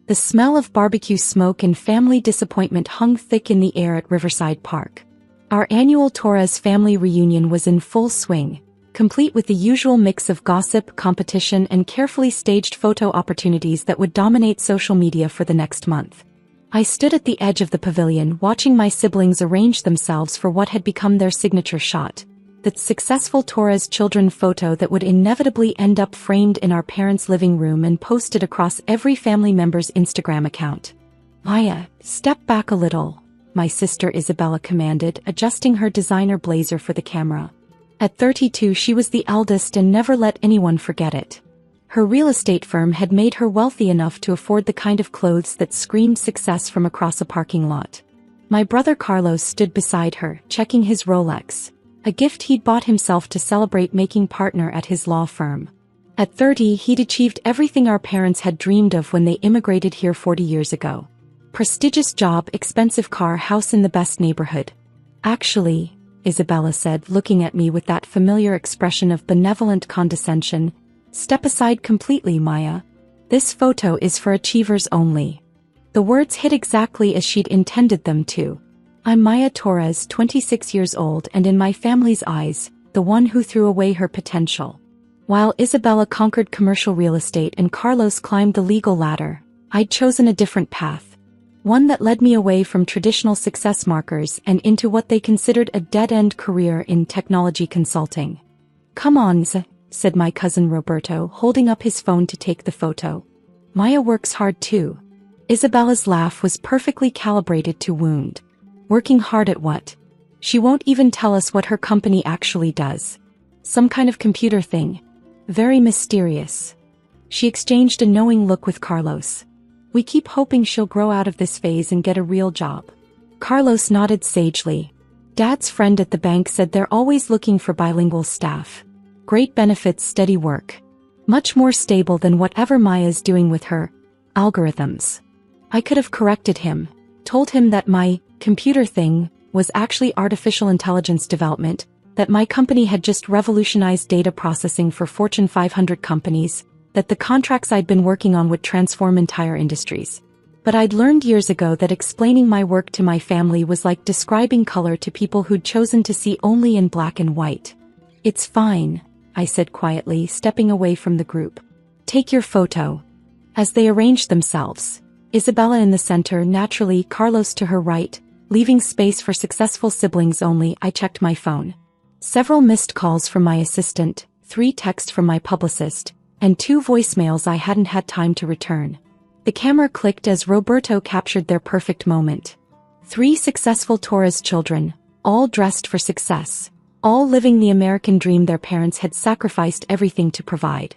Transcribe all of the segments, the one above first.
The smell of barbecue smoke and family disappointment hung thick in the air at Riverside Park. Our annual Torres family reunion was in full swing, complete with the usual mix of gossip, competition, and carefully staged photo opportunities that would dominate social media for the next month. I stood at the edge of the pavilion watching my siblings arrange themselves for what had become their signature shot, the successful Torres children photo that would inevitably end up framed in our parents' living room and posted across every family member's Instagram account. "Maya, step back a little," my sister Isabella commanded, adjusting her designer blazer for the camera. At 32 she was the eldest and never let anyone forget it. Her real estate firm had made her wealthy enough to afford the kind of clothes that screamed success from across a parking lot. My brother Carlos stood beside her, checking his Rolex, a gift he'd bought himself to celebrate making partner at his law firm. At 30 he'd achieved everything our parents had dreamed of when they immigrated here 40 years ago. Prestigious job, expensive car, house in the best neighborhood. "Actually," Isabella said, looking at me with that familiar expression of benevolent condescension, "step aside completely, Maya. This photo is for achievers only." The words hit exactly as she'd intended them to. I'm Maya Torres, 26 years old, and in my family's eyes, the one who threw away her potential. While Isabella conquered commercial real estate and Carlos climbed the legal ladder, I'd chosen a different path. One that led me away from traditional success markers and into what they considered a dead-end career in technology consulting. "Come on, said my cousin Roberto, holding up his phone to take the photo. "Maya works hard too." Isabella's laugh was perfectly calibrated to wound. "Working hard at what? She won't even tell us what her company actually does. Some kind of computer thing. Very mysterious." She exchanged a knowing look with Carlos. "We keep hoping she'll grow out of this phase and get a real job." Carlos nodded sagely. "Dad's friend at the bank said they're always looking for bilingual staff. Great benefits, steady work. Much more stable than whatever Maya's doing with her algorithms." I could have corrected him, told him that my computer thing was actually artificial intelligence development, that my company had just revolutionized data processing for Fortune 500 companies, that the contracts I'd been working on would transform entire industries. But I'd learned years ago that explaining my work to my family was like describing color to people who'd chosen to see only in black and white. "It's fine," I said quietly, stepping away from the group. "Take your photo." As they arranged themselves, Isabella in the center, naturally Carlos to her right, leaving space for successful siblings only, I checked my phone. Several missed calls from my assistant, 3 texts from my publicist, and 2 voicemails I hadn't had time to return. The camera clicked as Roberto captured their perfect moment. 3 successful Torres children, all dressed for success, all living the American dream their parents had sacrificed everything to provide.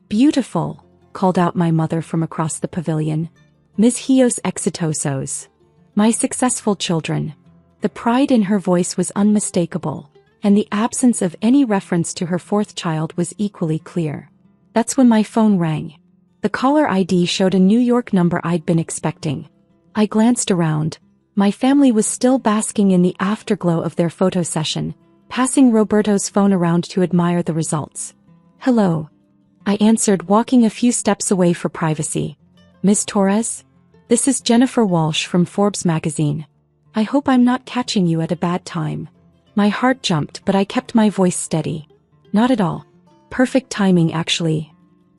"Beautiful," called out my mother from across the pavilion. "Mis hijos exitosos." My successful children. The pride in her voice was unmistakable, and the absence of any reference to her 4th child was equally clear. That's when my phone rang. The caller ID showed a New York number I'd been expecting. I glanced around. My family was still basking in the afterglow of their photo session, passing Roberto's phone around to admire the results. "Hello," I answered, walking a few steps away for privacy. "Miss Torres? This is Jennifer Walsh from Forbes magazine. I hope I'm not catching you at a bad time." My heart jumped, but I kept my voice steady. "Not at all. Perfect timing, actually."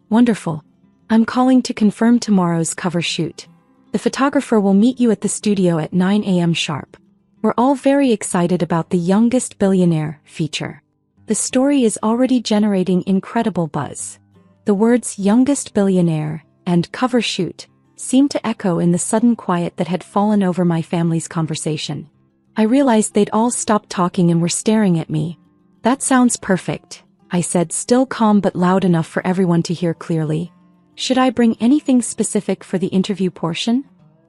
"Wonderful. I'm calling to confirm tomorrow's cover shoot. The photographer will meet you at the studio at 9 a.m. sharp. We're all very excited about the Youngest Billionaire feature. The story is already generating incredible buzz." The words "youngest billionaire" and "cover shoot" seemed to echo in the sudden quiet that had fallen over my family's conversation. I realized they'd all stopped talking and were staring at me. "That sounds perfect," I said, still calm but loud enough for everyone to hear clearly. "Should I bring anything specific for the interview portion?"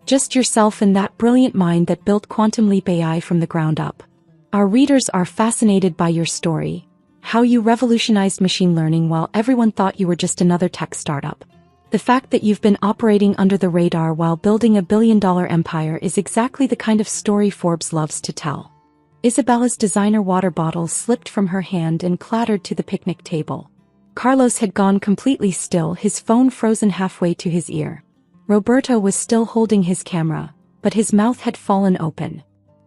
"Just yourself and that brilliant mind that built Quantum Leap AI from the ground up. Our readers are fascinated by your story. How you revolutionized machine learning while everyone thought you were just another tech startup. The fact that you've been operating under the radar while building a billion-dollar empire is exactly the kind of story Forbes loves to tell." Isabella's designer water bottle slipped from her hand and clattered to the picnic table. Carlos had gone completely still, his phone frozen halfway to his ear. Roberto was still holding his camera, but his mouth had fallen open.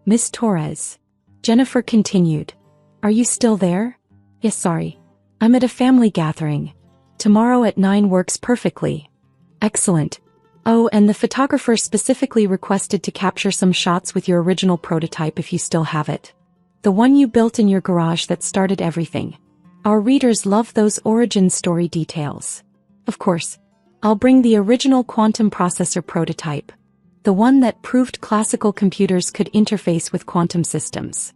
"Miss Torres." Jennifer continued. "Are you still there?" "Yes, sorry. I'm at a family gathering. Tomorrow at 9 works perfectly." "Excellent. Oh, and the photographer specifically requested to capture some shots with your original prototype if you still have it. The one you built in your garage that started everything. Our readers love those origin story details." "Of course. I'll bring the original quantum processor prototype. The one that proved classical computers could interface with quantum systems."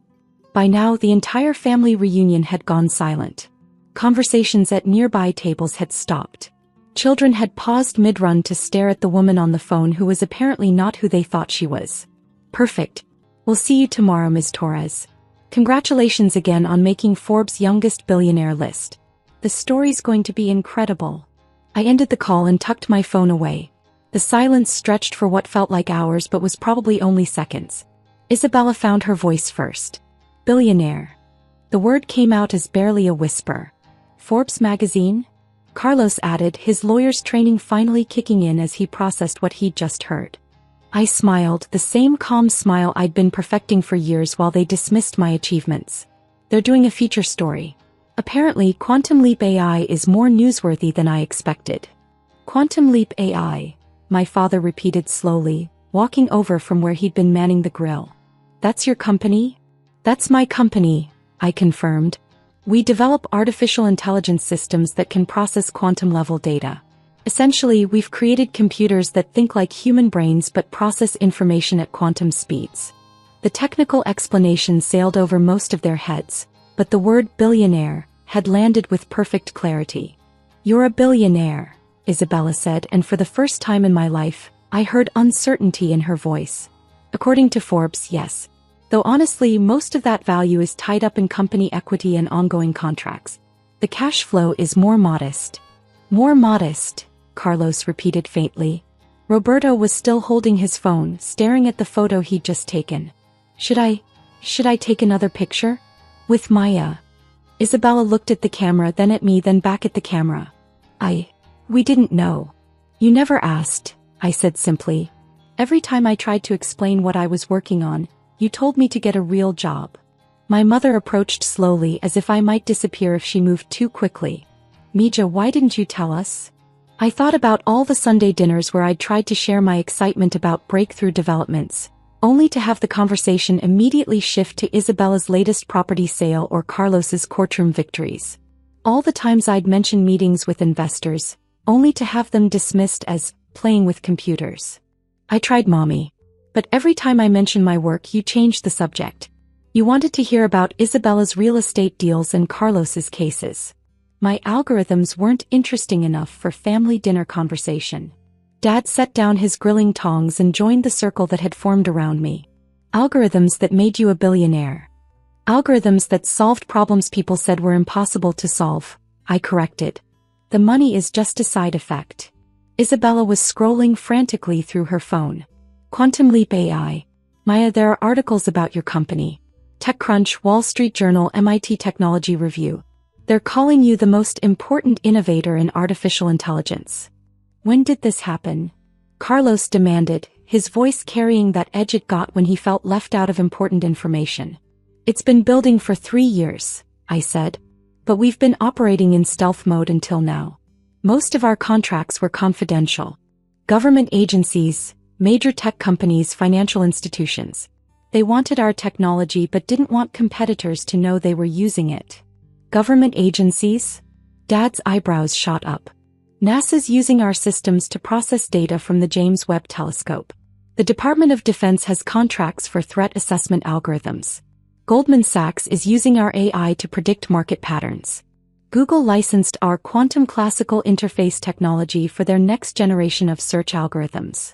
By now the entire family reunion had gone silent. Conversations at nearby tables had stopped. Children had paused mid-run to stare at the woman on the phone who was apparently not who they thought she was. "Perfect. We'll see you tomorrow, Ms. Torres. Congratulations again on making Forbes' youngest billionaire list. The story's going to be incredible." I ended the call and tucked my phone away. The silence stretched for what felt like hours but was probably only seconds. Isabella found her voice first. "Billionaire." The word came out as barely a whisper. "Forbes magazine?" Carlos added, his lawyer's training finally kicking in as he processed what he'd just heard. I smiled, the same calm smile I'd been perfecting for years while they dismissed my achievements. "They're doing a feature story. Apparently, Quantum Leap AI is more newsworthy than I expected." "Quantum Leap AI," my father repeated slowly, walking over from where he'd been manning the grill. "That's your company?" "That's my company," I confirmed. "We develop artificial intelligence systems that can process quantum-level data. Essentially, we've created computers that think like human brains but process information at quantum speeds." The technical explanation sailed over most of their heads, but the word billionaire had landed with perfect clarity. "You're a billionaire," Isabella said, and for the first time in my life, I heard uncertainty in her voice. "According to Forbes, yes. Though honestly, most of that value is tied up in company equity and ongoing contracts. The cash flow is more modest." "More modest," Carlos repeated faintly. Roberto was still holding his phone, staring at the photo he'd just taken. Should I take another picture?" "With Maya." Isabella looked at the camera, then at me, then back at the camera. We didn't know." "You never asked," I said simply. "Every time I tried to explain what I was working on, you told me to get a real job." My mother approached slowly as if I might disappear if she moved too quickly. "Mija, why didn't you tell us?" I thought about all the Sunday dinners where I'd tried to share my excitement about breakthrough developments, only to have the conversation immediately shift to Isabella's latest property sale or Carlos's courtroom victories. All the times I'd mention meetings with investors, only to have them dismissed as playing with computers. "I tried, Mommy. But every time I mention my work, you changed the subject. You wanted to hear about Isabella's real estate deals and Carlos's cases. My algorithms weren't interesting enough for family dinner conversation." Dad set down his grilling tongs and joined the circle that had formed around me. "Algorithms that made you a billionaire. Algorithms that solved problems people said were impossible to solve," I corrected. "The money is just a side effect." Isabella was scrolling frantically through her phone. "Quantum Leap AI. Maya, there are articles about your company. TechCrunch, Wall Street Journal, MIT Technology Review. They're calling you the most important innovator in artificial intelligence." "When did this happen?" Carlos demanded, his voice carrying that edge it got when he felt left out of important information. "It's been building for 3 years, I said. "But we've been operating in stealth mode until now. Most of our contracts were confidential. Government agencies, major tech companies, financial institutions. They wanted our technology but didn't want competitors to know they were using it." "Government agencies?" Dad's eyebrows shot up. "NASA's using our systems to process data from the James Webb Telescope. The Department of Defense has contracts for threat assessment algorithms. Goldman Sachs is using our AI to predict market patterns. Google licensed our quantum classical interface technology for their next generation of search algorithms."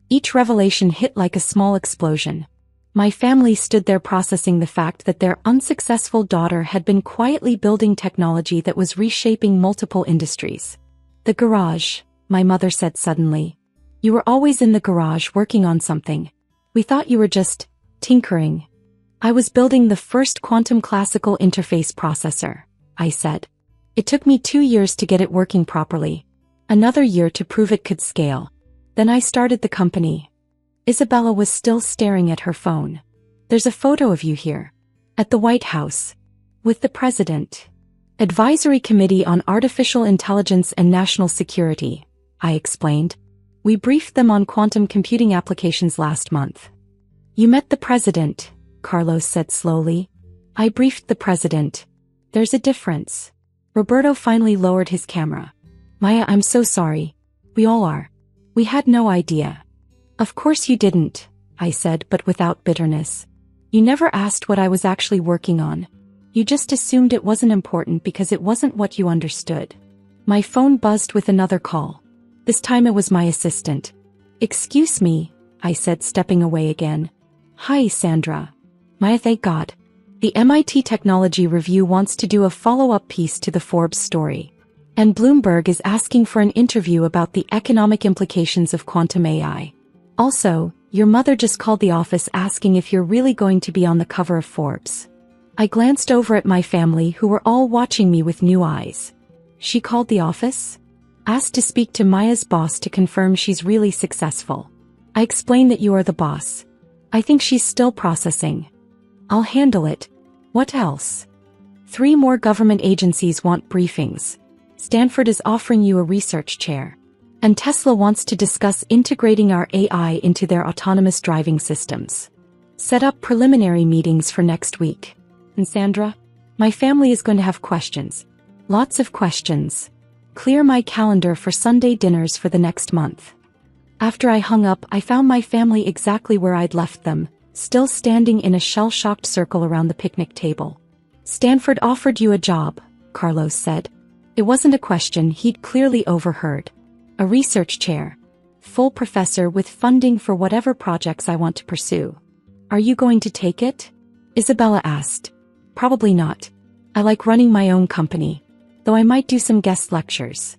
Each revelation hit like a small explosion. My family stood there processing the fact that their unsuccessful daughter had been quietly building technology that was reshaping multiple industries. "The garage," my mother said suddenly. "You were always in the garage working on something. We thought you were just tinkering." "I was building the first quantum classical interface processor," I said. "It took me 2 years to get it working properly. Another year to prove it could scale. Then I started the company. Isabella was still staring at her phone. There's a photo of you here. At the White House. With the President. Advisory Committee on Artificial Intelligence and National Security, I explained. We briefed them on quantum computing applications last month. You met the President, Carlos said slowly. I briefed the President. There's a difference. Roberto finally lowered his camera. Maya, I'm so sorry. We all are. We had no idea. Of course you didn't, I said, but without bitterness. You never asked what I was actually working on. You just assumed it wasn't important because it wasn't what you understood. My phone buzzed with another call. This time it was my assistant. Excuse me, I said, stepping away again. Hi, Sandra. Maya, thank God. The MIT Technology Review wants to do a follow-up piece to the Forbes story. And Bloomberg is asking for an interview about the economic implications of quantum AI. Also, your mother just called the office asking if you're really going to be on the cover of Forbes. I glanced over at my family who were all watching me with new eyes. She called the office? Asked to speak to Maya's boss to confirm she's really successful. I explained that you are the boss. I think she's still processing. I'll handle it. What else? 3 more government agencies want briefings. Stanford is offering you a research chair. And Tesla wants to discuss integrating our AI into their autonomous driving systems. Set up preliminary meetings for next week. And Sandra? My family is going to have questions. Lots of questions. Clear my calendar for Sunday dinners for the next month. After I hung up, I found my family exactly where I'd left them, still standing in a shell-shocked circle around the picnic table. Stanford offered you a job, Carlos said. It wasn't a question he'd clearly overheard. A research chair. Full professor with funding for whatever projects I want to pursue. Are you going to take it? Isabella asked. Probably not. I like running my own company. Though I might do some guest lectures.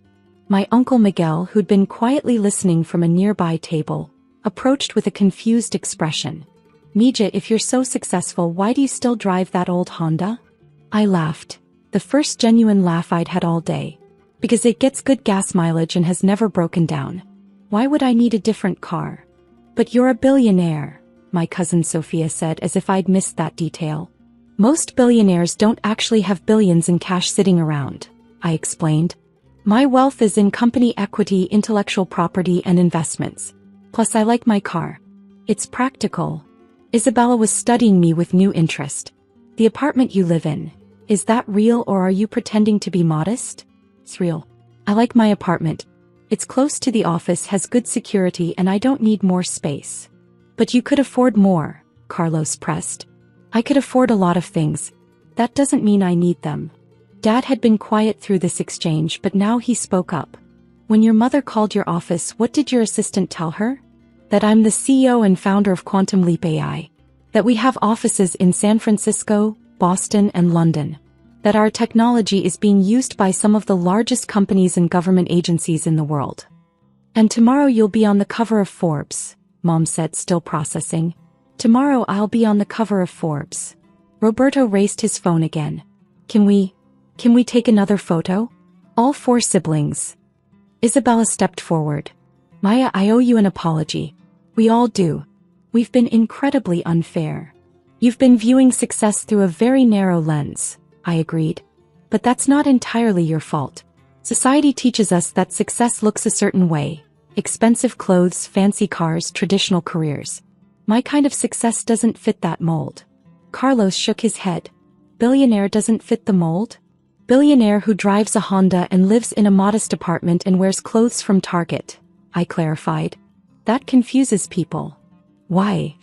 My uncle Miguel, who'd been quietly listening from a nearby table, approached with a confused expression. Mija, if you're so successful, why do you still drive that old Honda? I laughed. The first genuine laugh I'd had all day. Because it gets good gas mileage and has never broken down. Why would I need a different car? But you're a billionaire, my cousin Sophia said, as if I'd missed that detail. Most billionaires don't actually have billions in cash sitting around, I explained. My wealth is in company equity, intellectual property, and investments. Plus I like my car. It's practical. Isabella was studying me with new interest. The apartment you live in, is that real or are you pretending to be modest? It's real. I like my apartment. It's close to the office, has good security, and I don't need more space. But you could afford more, Carlos pressed. I could afford a lot of things. That doesn't mean I need them. Dad had been quiet through this exchange, but now he spoke up. When your mother called your office, what did your assistant tell her? That I'm the CEO and founder of Quantum Leap AI. That we have offices in San Francisco, Boston, and London. That our technology is being used by some of the largest companies and government agencies in the world. And tomorrow you'll be on the cover of Forbes, Mom said, still processing. Tomorrow I'll be on the cover of Forbes. Roberto raised his phone again. Can we take another photo? All 4 siblings. Isabella stepped forward. Maya, I owe you an apology. We all do. We've been incredibly unfair. You've been viewing success through a very narrow lens, I agreed. But that's not entirely your fault. Society teaches us that success looks a certain way. Expensive clothes, fancy cars, traditional careers. My kind of success doesn't fit that mold. Carlos shook his head. Billionaire doesn't fit the mold? Billionaire who drives a Honda and lives in a modest apartment and wears clothes from Target, I clarified. That confuses people. Why?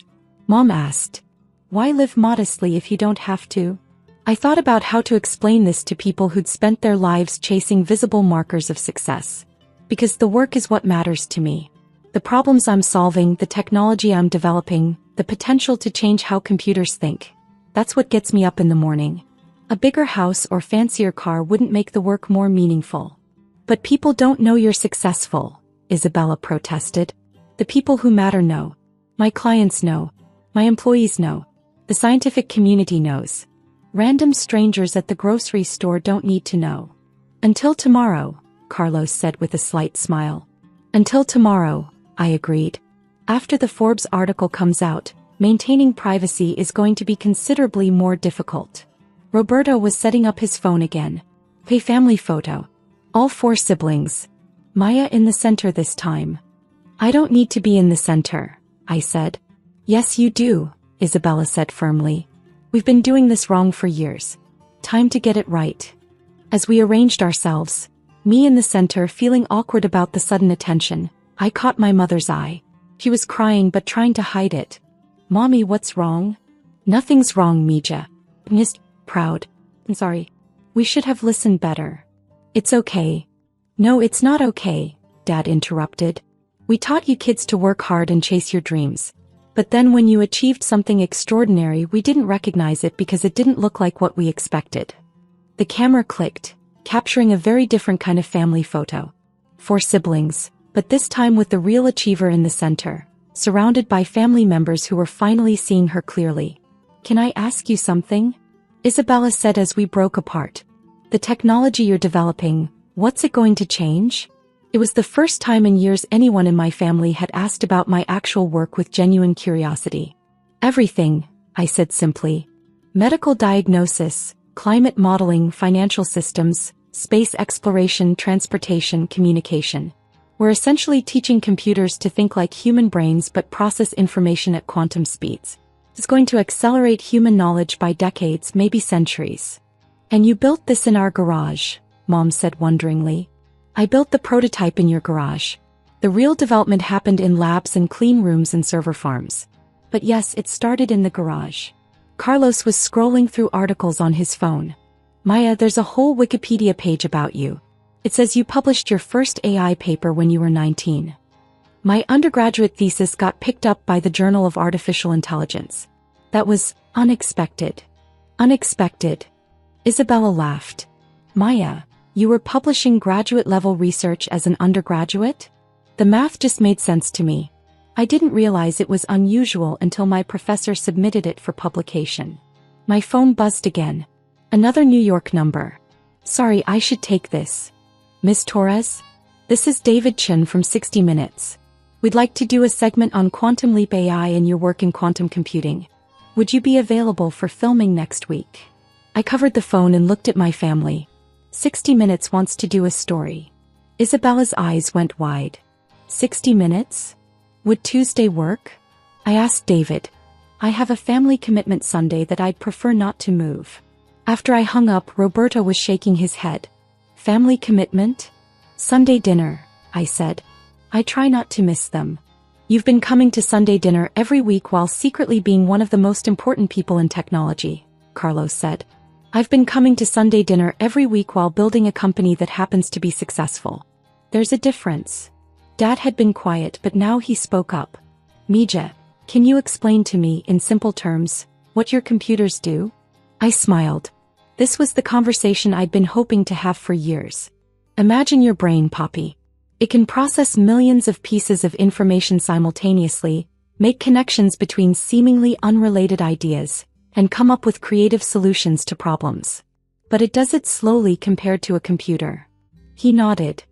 Mom asked. Why live modestly if you don't have to? I thought about how to explain this to people who'd spent their lives chasing visible markers of success. Because the work is what matters to me. The problems I'm solving, the technology I'm developing, the potential to change how computers think. That's what gets me up in the morning. A bigger house or fancier car wouldn't make the work more meaningful. But people don't know you're successful, Isabella protested. The people who matter know. My clients know. My employees know. The scientific community knows. Random strangers at the grocery store don't need to know. Until tomorrow, Carlos said with a slight smile. Until tomorrow, I agreed. After the Forbes article comes out, maintaining privacy is going to be considerably more difficult. Roberto was setting up his phone again. Pay family photo. All 4 siblings. Maya in the center this time. I don't need to be in the center, I said. Yes you do, Isabella said firmly. We've been doing this wrong for years. Time to get it right. As we arranged ourselves, me in the center feeling awkward about the sudden attention, I caught my mother's eye. She was crying but trying to hide it. Mommy, what's wrong? Nothing's wrong, Mija. Just proud. I'm sorry. We should have listened better. It's okay. No, it's not okay, Dad interrupted. We taught you kids to work hard and chase your dreams. But then when you achieved something extraordinary, we didn't recognize it because it didn't look like what we expected. The camera clicked, capturing a very different kind of family photo. 4 siblings, but this time with the real achiever in the center, surrounded by family members who were finally seeing her clearly. Can I ask you something? Isabella said as we broke apart. The technology you're developing, what's it going to change? It was the first time in years anyone in my family had asked about my actual work with genuine curiosity. Everything, I said simply. Medical diagnosis, climate modeling, financial systems, space exploration, transportation, communication. We're essentially teaching computers to think like human brains but process information at quantum speeds. It's going to accelerate human knowledge by decades, maybe centuries. And you built this in our garage, Mom said wonderingly. I built the prototype in your garage. The real development happened in labs and clean rooms and server farms. But yes, it started in the garage. Carlos was scrolling through articles on his phone. Maya, there's a whole Wikipedia page about you. It says you published your first AI paper when you were 19. My undergraduate thesis got picked up by the Journal of Artificial Intelligence. That was unexpected. Unexpected. Isabella laughed. Maya, you were publishing graduate-level research as an undergraduate? The math just made sense to me. I didn't realize it was unusual until my professor submitted it for publication. My phone buzzed again. Another New York number. Sorry, I should take this. Miss Torres? This is David Chen from 60 Minutes. We'd like to do a segment on Quantum Leap AI and your work in quantum computing. Would you be available for filming next week? I covered the phone and looked at my family. 60 Minutes wants to do a story. Isabella's eyes went wide. 60 Minutes? Would Tuesday work? I asked David. I have a family commitment Sunday that I'd prefer not to move. After I hung up, Roberto was shaking his head. Family commitment? Sunday dinner, I said. I try not to miss them. You've been coming to Sunday dinner every week while secretly being one of the most important people in technology, Carlos said. I've been coming to Sunday dinner every week while building a company that happens to be successful. There's a difference. Dad had been quiet, but now he spoke up. Mija, can you explain to me, in simple terms, what your computers do? I smiled. This was the conversation I'd been hoping to have for years. Imagine your brain, Poppy. It can process millions of pieces of information simultaneously, make connections between seemingly unrelated ideas, and come up with creative solutions to problems. But it does it slowly compared to a computer. He nodded.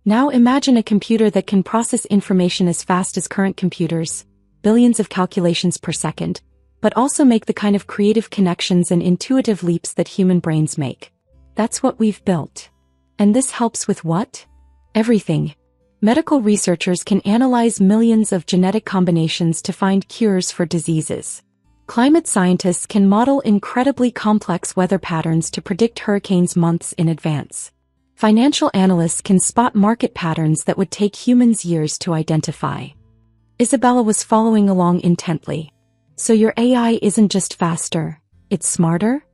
Now imagine a computer that can process information as fast as current computers, billions of calculations per second, but also make the kind of creative connections and intuitive leaps that human brains make. That's what we've built. And this helps with what? Everything. Medical researchers can analyze millions of genetic combinations to find cures for diseases. Climate scientists can model incredibly complex weather patterns to predict hurricanes months in advance. Financial analysts can spot market patterns that would take humans years to identify. Isabella was following along intently. So your AI isn't just faster, it's smarter?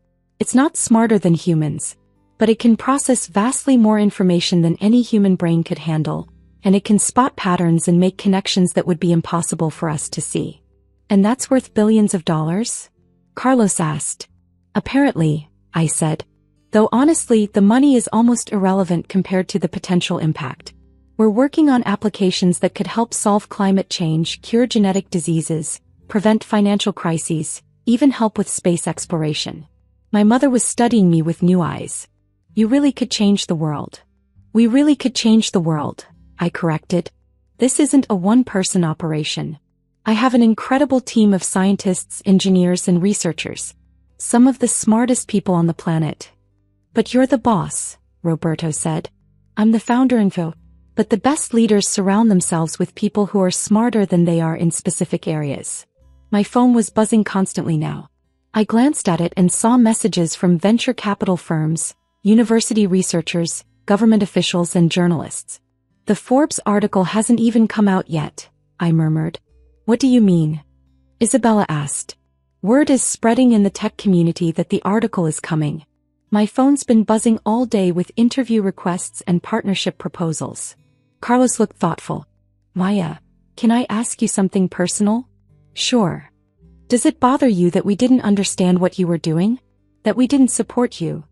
It's not smarter than humans, but it can process vastly more information than any human brain could handle, and it can spot patterns and make connections that would be impossible for us to see. And that's worth billions of dollars? Carlos asked. Apparently, I said. Though honestly, the money is almost irrelevant compared to the potential impact. We're working on applications that could help solve climate change, cure genetic diseases, prevent financial crises, even help with space exploration. My mother was studying me with new eyes. You really could change the world. We really could change the world, I corrected. This isn't a one-person operation. I have an incredible team of scientists, engineers, and researchers. Some of the smartest people on the planet. But you're the boss, Roberto said. I'm the founder info. But the best leaders surround themselves with people who are smarter than they are in specific areas. My phone was buzzing constantly now. I glanced at it and saw messages from venture capital firms, university researchers, government officials, and journalists. The Forbes article hasn't even come out yet, I murmured. What do you mean? Isabella asked. Word is spreading in the tech community that the article is coming. My phone's been buzzing all day with interview requests and partnership proposals. Carlos looked thoughtful. Maya, can I ask you something personal? Sure. Does it bother you that we didn't understand what you were doing? That we didn't support you?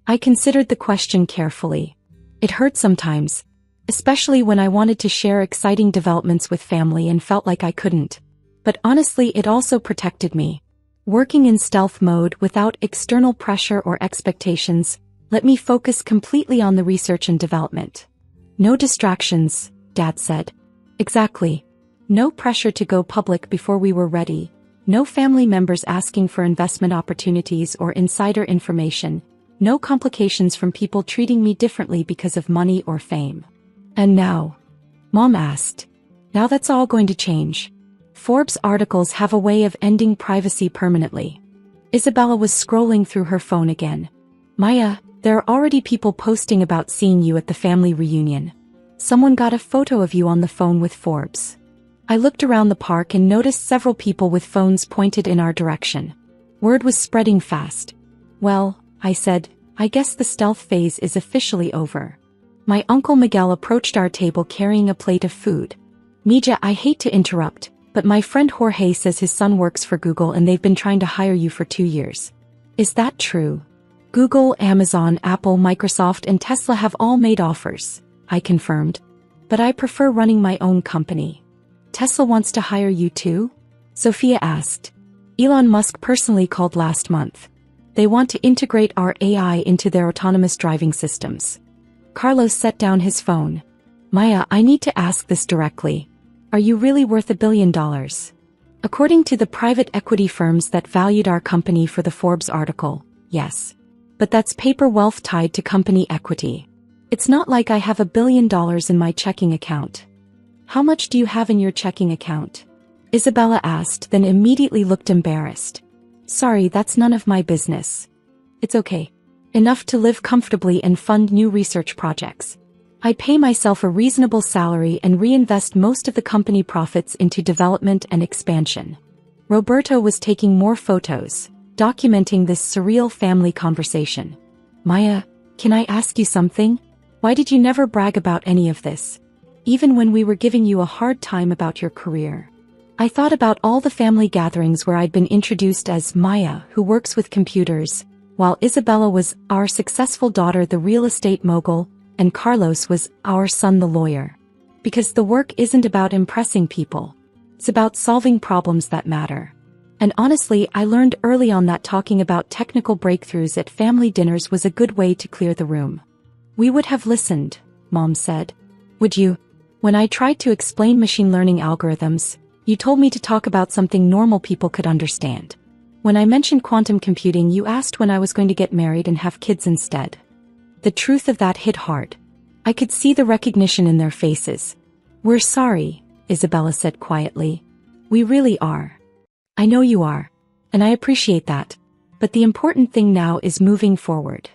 I considered the question carefully. It hurt sometimes, especially when I wanted to share exciting developments with family and felt like I couldn't. But honestly, it also protected me. Working in stealth mode without external pressure or expectations let me focus completely on the research and development. No distractions, Dad said. Exactly. No pressure to go public before we were ready. No family members asking for investment opportunities or insider information. No complications from people treating me differently because of money or fame. And now? Mom asked. Now that's all going to change. Forbes articles have a way of ending privacy permanently. Isabella was scrolling through her phone again. Maya, there are already people posting about seeing you at the family reunion. Someone got a photo of you on the phone with Forbes. I looked around the park and noticed several people with phones pointed in our direction. Word was spreading fast. Well, I said, I guess the stealth phase is officially over. My Uncle Miguel approached our table carrying a plate of food. Mija, I hate to interrupt, but my friend Jorge says his son works for Google and they've been trying to hire you for 2 years. Is that true? Google, Amazon, Apple, Microsoft, and Tesla have all made offers, I confirmed. But I prefer running my own company. Tesla wants to hire you too? Sophia asked. Elon Musk personally called last month. They want to integrate our AI into their autonomous driving systems. Carlos set down his phone. Maya, I need to ask this directly. Are you really worth $1 billion? According to the private equity firms that valued our company for the Forbes article, yes. But that's paper wealth tied to company equity. It's not like I have $1 billion in my checking account. How much do you have in your checking account? Isabella asked, then immediately looked embarrassed. Sorry, that's none of my business. It's okay. Enough to live comfortably and fund new research projects. I pay myself a reasonable salary and reinvest most of the company profits into development and expansion. Roberto was taking more photos, documenting this surreal family conversation. Maya, can I ask you something? Why did you never brag about any of this? Even when we were giving you a hard time about your career. I thought about all the family gatherings where I'd been introduced as Maya, who works with computers, while Isabella was our successful daughter, the real estate mogul, and Carlos was our son, the lawyer. Because the work isn't about impressing people. It's about solving problems that matter. And honestly, I learned early on that talking about technical breakthroughs at family dinners was a good way to clear the room. We would have listened, Mom said. Would you? When I tried to explain machine learning algorithms, you told me to talk about something normal people could understand. When I mentioned quantum computing, you asked when I was going to get married and have kids instead. The truth of that hit hard. I could see the recognition in their faces. We're sorry, Isabella said quietly. We really are. I know you are. And I appreciate that. But the important thing now is moving forward.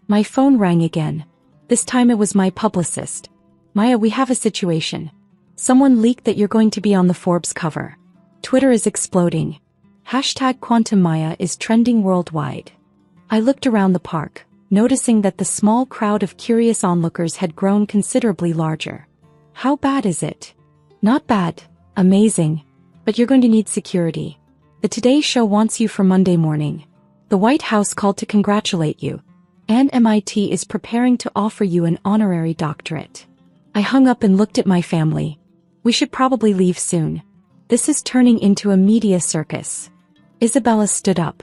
My phone rang again. This time it was my publicist. Maya, we have a situation. Someone leaked that you're going to be on the Forbes cover. Twitter is exploding. #QuantumMaya is trending worldwide. I looked around the park, noticing that the small crowd of curious onlookers had grown considerably larger. How bad is it? Not bad, amazing. But you're going to need security. The Today Show wants you for Monday morning. The White House called to congratulate you. And MIT is preparing to offer you an honorary doctorate. I hung up and looked at my family. We should probably leave soon. This is turning into a media circus. Isabella stood up.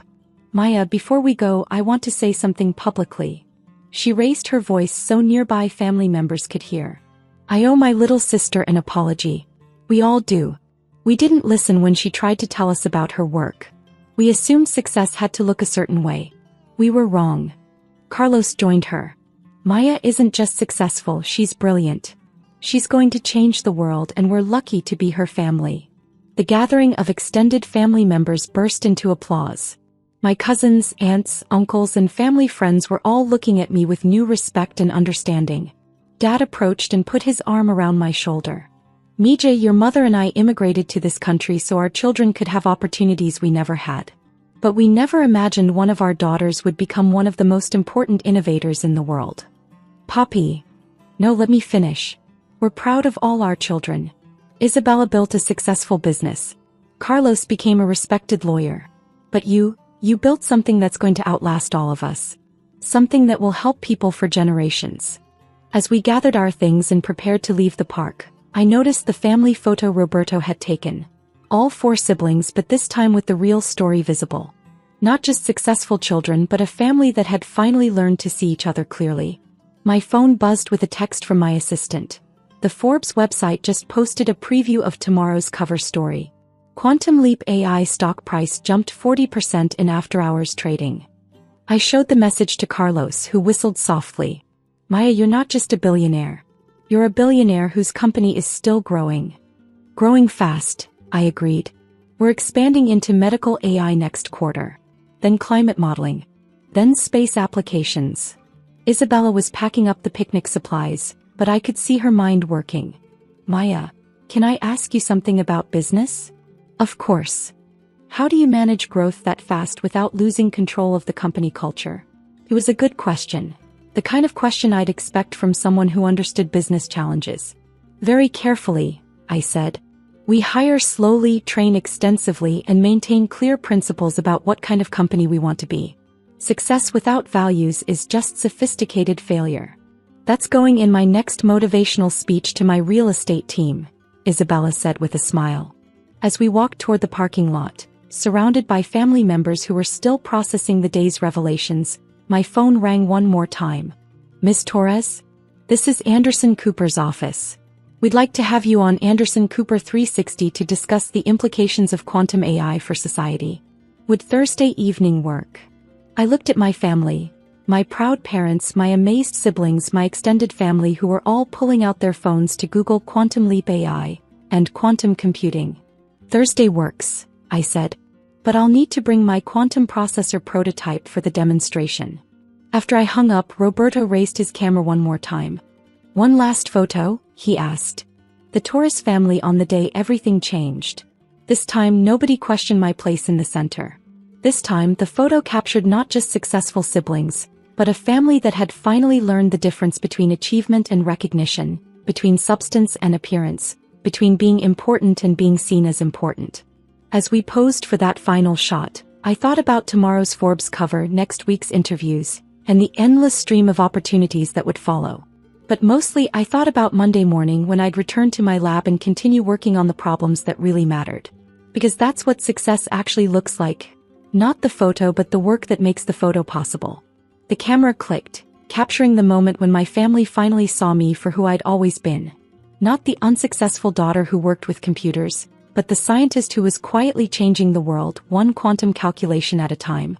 Maya, before we go, I want to say something publicly. She raised her voice so nearby family members could hear. I owe my little sister an apology. We all do. We didn't listen when she tried to tell us about her work. We assumed success had to look a certain way. We were wrong. Carlos joined her. Maya isn't just successful, she's brilliant. She's going to change the world and we're lucky to be her family. The gathering of extended family members burst into applause. My cousins, aunts, uncles, and family friends were all looking at me with new respect and understanding. Dad approached and put his arm around my shoulder. Mija, your mother and I immigrated to this country so our children could have opportunities we never had. But we never imagined one of our daughters would become one of the most important innovators in the world. Poppy. No, let me finish. We're proud of all our children. Isabella built a successful business. Carlos became a respected lawyer. But you built something that's going to outlast all of us. Something that will help people for generations. As we gathered our things and prepared to leave the park, I noticed the family photo Roberto had taken. All 4 siblings, but this time with the real story visible. Not just successful children, but a family that had finally learned to see each other clearly. My phone buzzed with a text from my assistant. The Forbes website just posted a preview of tomorrow's cover story. Quantum Leap AI stock price jumped 40% in after-hours trading. I showed the message to Carlos, who whistled softly. Maya, you're not just a billionaire. You're a billionaire whose company is still growing. Growing fast, I agreed. We're expanding into medical AI next quarter. Then climate modeling. Then space applications. Isabella was packing up the picnic supplies, but I could see her mind working. Maya, can I ask you something about business? Of course. How do you manage growth that fast without losing control of the company culture? It was a good question. The kind of question I'd expect from someone who understood business challenges. Very carefully, I said. We hire slowly, train extensively, and maintain clear principles about what kind of company we want to be. Success without values is just sophisticated failure. That's going in my next motivational speech to my real estate team, Isabella said with a smile. As we walked toward the parking lot, surrounded by family members who were still processing the day's revelations, my phone rang one more time. Miss Torres? This is Anderson Cooper's office. We'd like to have you on Anderson Cooper 360 to discuss the implications of quantum AI for society. Would Thursday evening work? I looked at my family, my proud parents, my amazed siblings, my extended family who were all pulling out their phones to Google Quantum Leap AI and quantum computing. Thursday works, I said. But I'll need to bring my quantum processor prototype for the demonstration. After I hung up, Roberto raised his camera one more time. One last photo, he asked. The Torres family on the day everything changed. This time nobody questioned my place in the center. This time the photo captured not just successful siblings, but a family that had finally learned the difference between achievement and recognition, between substance and appearance, between being important and being seen as important. As we posed for that final shot, I thought about tomorrow's Forbes cover, next week's interviews, and the endless stream of opportunities that would follow. But mostly I thought about Monday morning when I'd return to my lab and continue working on the problems that really mattered. Because that's what success actually looks like. Not the photo, but the work that makes the photo possible. The camera clicked, capturing the moment when my family finally saw me for who I'd always been. Not the unsuccessful daughter who worked with computers, but the scientist who was quietly changing the world, one quantum calculation at a time.